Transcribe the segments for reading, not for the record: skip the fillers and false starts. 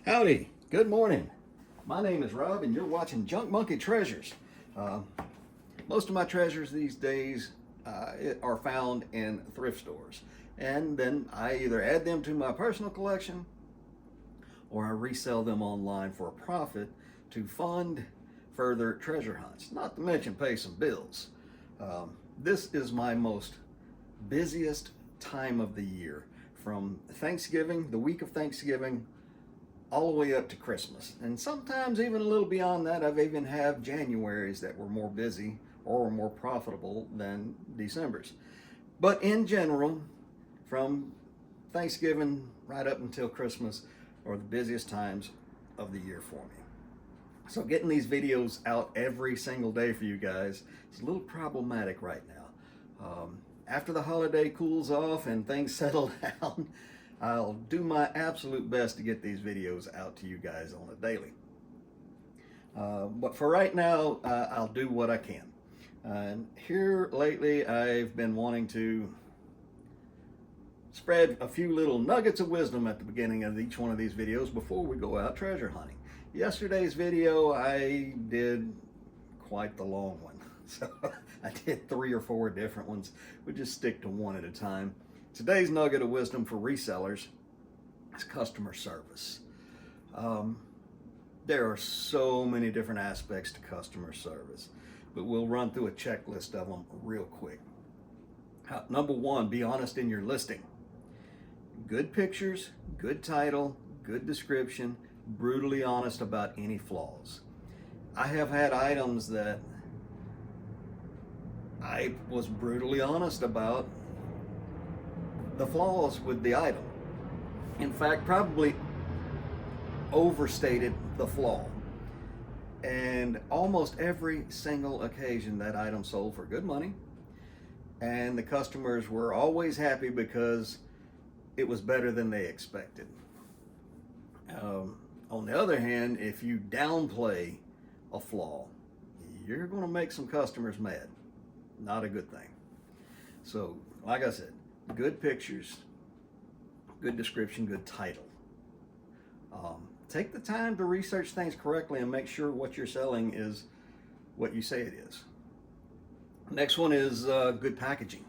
Howdy, good morning. My name is Rob and you're watching Junk Monkey Treasures. Most of my treasures these days are found in thrift stores. And then I either add them to my personal collection or I resell them online for a profit to fund further treasure hunts, not to mention pay some bills. This is my most busiest time of the year, from Thanksgiving, the week of Thanksgiving, all the way up to Christmas. And sometimes even a little beyond that. I've even had Januaries that were more busy or more profitable than December's. But in general, from Thanksgiving right up until Christmas are the busiest times of the year for me. So getting these videos out every single day for you guys is a little problematic right now. After the holiday cools off and things settle down, I'll do my absolute best to get these videos out to you guys on a daily. But for right now, I'll do what I can. And here lately, I've been wanting to spread a few little nuggets of wisdom at the beginning of each one of these videos before we go out treasure hunting. Yesterday's video, I did quite the long one. So I did 3 or 4 different ones. We just stick to one at a time. Today's nugget of wisdom for resellers is customer service. There are so many different aspects to customer service, but we'll run through a checklist of them real quick. Number 1, be honest in your listing. Good pictures, good title, good description, brutally honest about any flaws. I have had items that I was brutally honest about the flaws with the item. In fact, probably overstated the flaw. And almost every single occasion that item sold for good money, and the customers were always happy because it was better than they expected. On the other hand, if you downplay a flaw, you're going to make some customers mad. Not a good thing. So, like I said, good pictures, good description, good title. Take the time to research things correctly and make sure what you're selling is what you say it is. Next one is good packaging.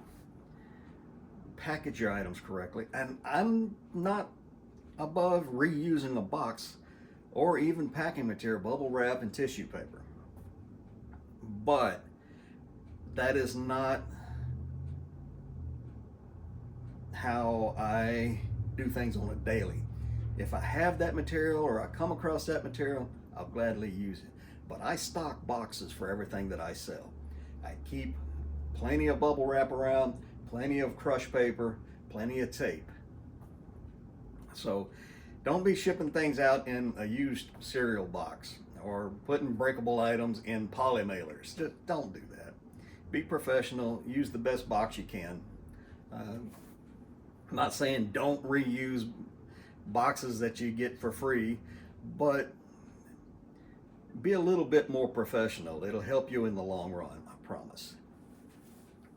Package your items correctly. And I'm not above reusing a box or even packing material, bubble wrap and tissue paper. But that is not how I do things on a daily. If I have that material or I come across that material, I'll gladly use it. But I stock boxes for everything that I sell. I keep plenty of bubble wrap around, plenty of crush paper, plenty of tape. So don't be shipping things out in a used cereal box or putting breakable items in poly mailers. Just don't do that. Be professional, use the best box you can. I'm not saying don't reuse boxes that you get for free, but be a little bit more professional. It'll help you in the long run, I promise.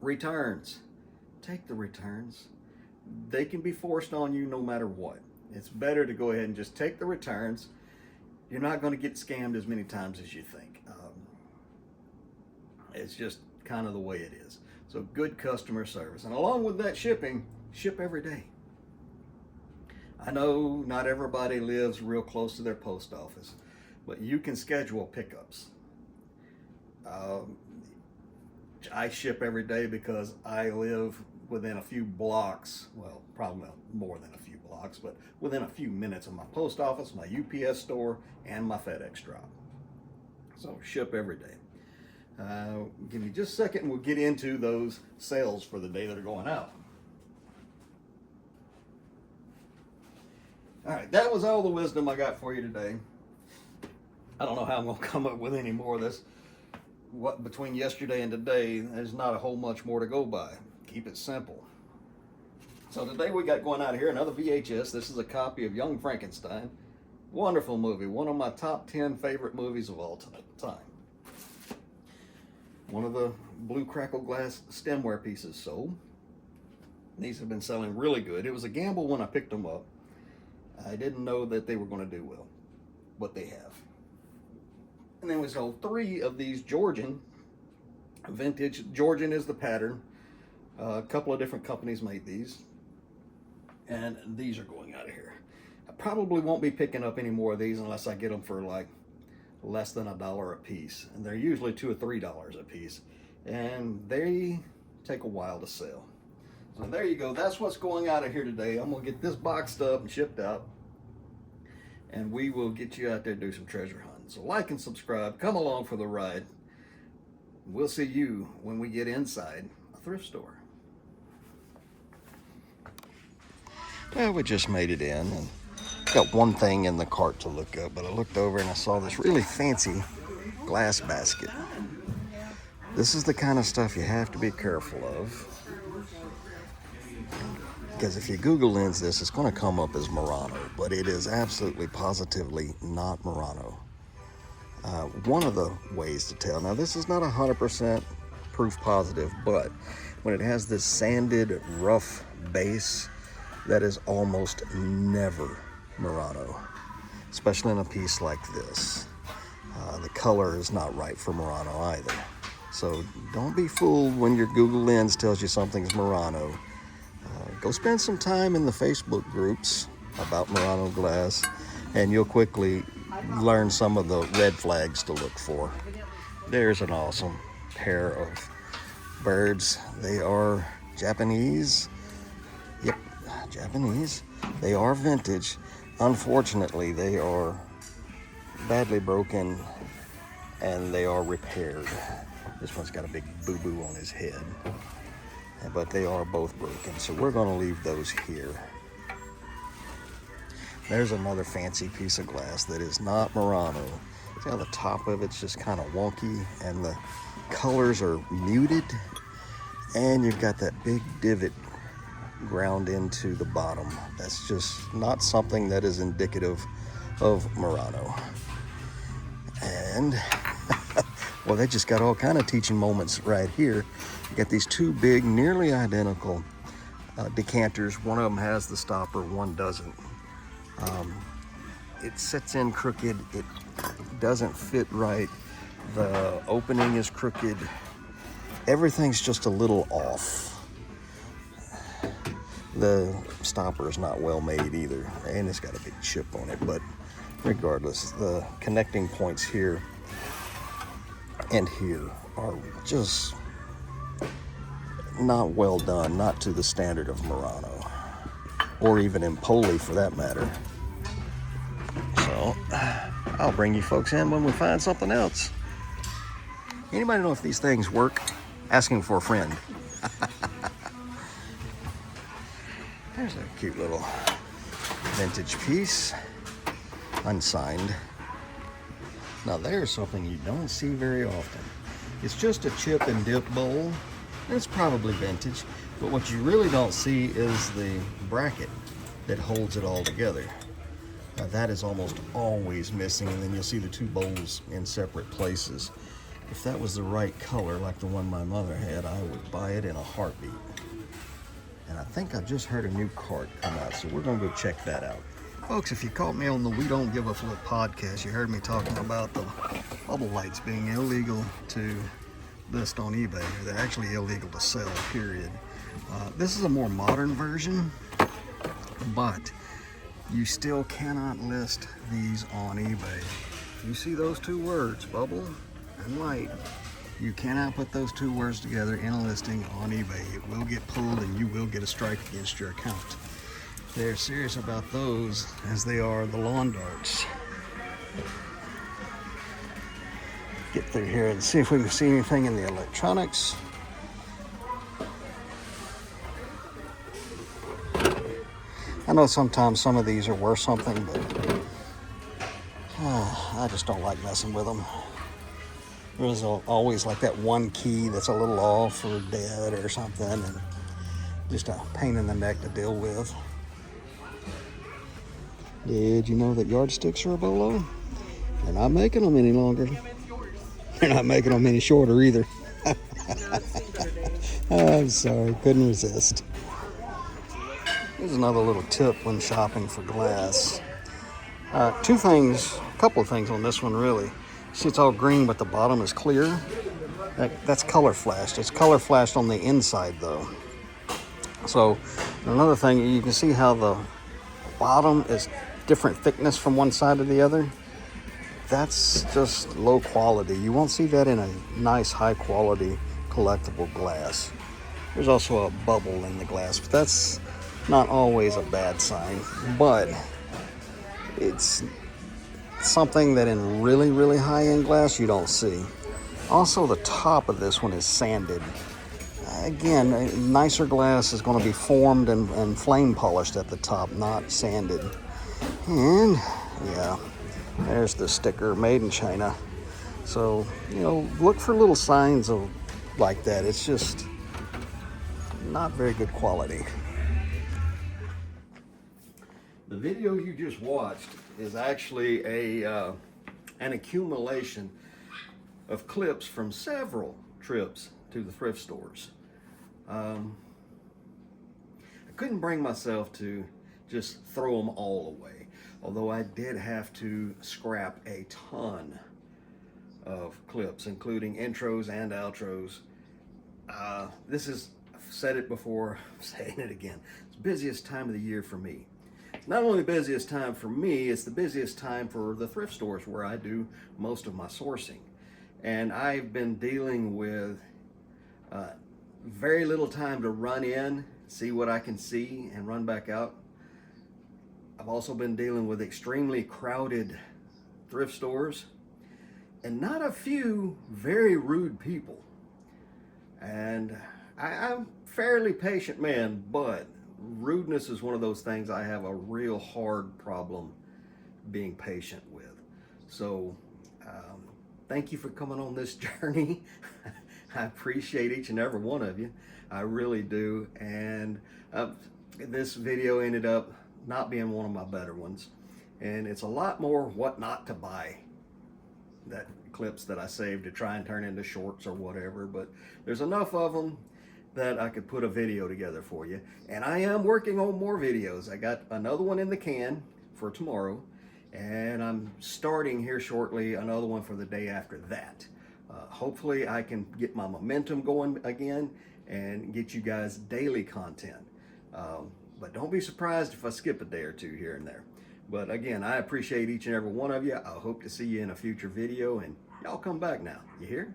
Returns. Take the returns. They can be forced on you no matter what. It's better to go ahead and just take the returns. You're not going to get scammed as many times as you think. It's just kind of the way it is. So good customer service. And along with that shipping, ship every day. I know not everybody lives real close to their post office, but you can schedule pickups. I ship every day because I live within a few blocks, well, probably more than a few blocks, but within a few minutes of my post office, my UPS store, and my FedEx drop. So ship every day. Give me just a second and we'll get into those sales for the day that are going out. All right, that was all the wisdom I got for you today. I don't know how I'm going to come up with any more of this. What between yesterday and today, there's not a whole much more to go by. Keep it simple. So today we got going out of here another VHS. This is a copy of Young Frankenstein. Wonderful movie. One of my top 10 favorite movies of all time. One of the blue crackle glass stemware pieces sold. These have been selling really good. It was a gamble when I picked them up. I didn't know that they were going to do well, but they have. And then we sold 3 of these Georgian, vintage. Georgian is the pattern. A couple of different companies made these. And these are going out of here. I probably won't be picking up any more of these unless I get them for like less than $1 a piece. And they're usually $2 or $3 a piece. And they take a while to sell. So there you go. That's what's going out of here today. I'm going to get this boxed up and shipped out. And we will get you out there to do some treasure hunting. So like and subscribe. Come along for the ride. We'll see you when we get inside a thrift store. Well, we just made it in and got one thing in the cart to look up, but I looked over and I saw this really fancy glass basket. This is the kind of stuff you have to be careful of, because if you Google lens this, it's going to come up as Murano, but it is absolutely positively not Murano. One of the ways to tell, now this is not 100% proof positive, but when it has this sanded, rough base, that is almost never Murano, especially in a piece like this. The color is not right for Murano either. So don't be fooled when your Google lens tells you something's Murano. Go spend some time in the Facebook groups about Murano glass, and you'll quickly learn some of the red flags to look for. There's an awesome pair of birds. They are Japanese. Yep, Japanese. They are vintage. Unfortunately, they are badly broken and they are repaired. This one's got a big boo-boo on his head, but they are both broken, so we're going to leave those here. There's another fancy piece of glass that is not Murano. See how the top of it's just kind of wonky and the colors are muted, and you've got that big divot ground into the bottom. That's just not something that is indicative of Murano. And well, they just got all kind of teaching moments right here. You got these 2 big, nearly identical decanters. One of them has the stopper, one doesn't. It sits in crooked. It doesn't fit right. The opening is crooked. Everything's just a little off. The stopper is not well made either, and it's got a big chip on it, but regardless, the connecting points here and here are just not well done, not to the standard of Murano, or even Empoli for that matter. So I'll bring you folks in when we find something else. Anybody know if these things work? Asking for a friend. There's a cute little vintage piece, unsigned. Now there's something you don't see very often. It's just a chip and dip bowl. It's probably vintage, but what you really don't see is the bracket that holds it all together. Now that is almost always missing, and then you'll see the 2 bowls in separate places. If that was the right color, like the one my mother had, I would buy it in a heartbeat. And I think I just heard a new cart come out, so we're gonna go check that out. Folks, if you caught me on the We Don't Give a Flip podcast, you heard me talking about the bubble lights being illegal to list on eBay. They're actually illegal to sell, period. This is a more modern version, but you still cannot list these on eBay. You see those 2 words, bubble and light. You cannot put those 2 words together in a listing on eBay. It will get pulled and you will get a strike against your account. They're serious about those as they are the lawn darts. Get through here and see if we can see anything in the electronics. I know sometimes some of these are worth something, but I just don't like messing with them. There's always like that one key that's a little off or dead or something, and just a pain in the neck to deal with. Did you know that yardsticks are a bolo? They're not making them any longer. They're not making them any shorter either. I'm sorry, couldn't resist. Here's another little tip when shopping for glass. A couple of things on this one really. See, it's all green, but the bottom is clear. That's color flashed. It's color flashed on the inside though. So another thing, you can see how the bottom is different thickness from one side to the other. That's just low quality. You won't see that in a nice high quality collectible glass. There's also a bubble in the glass, but that's not always a bad sign. But it's something that in really, really high-end glass you don't see. Also, the top of this one is sanded. Again, a nicer glass is going to be formed and flame polished at the top, not sanded. And yeah, there's the sticker, made in China. So, you know, look for little signs of like that. It's just not very good quality. The video you just watched is actually an accumulation of clips from several trips to the thrift stores. I couldn't bring myself to just throw them all away, although I did have to scrap a ton of clips, including intros and outros. This is, I've said it before, I'm saying it again, it's the busiest time of the year for me. Not only the busiest time for me, it's the busiest time for the thrift stores where I do most of my sourcing. And I've been dealing with very little time to run in, see what I can see, and run back out. I've also been dealing with extremely crowded thrift stores and not a few very rude people. And I'm a fairly patient man, but rudeness is one of those things I have a real hard problem being patient with. So thank you for coming on this journey. I appreciate each and every one of you. I really do. And this video ended up not being one of my better ones. And it's a lot more what not to buy. That clips that I saved to try and turn into shorts or whatever. But there's enough of them that I could put a video together for you. And I am working on more videos. I got another one in the can for tomorrow. And I'm starting here shortly another one for the day after that. Hopefully I can get my momentum going again and get you guys daily content. But don't be surprised if I skip a day or two here and there. But again, I appreciate each and every one of you. I hope to see you in a future video, and y'all come back now. You hear?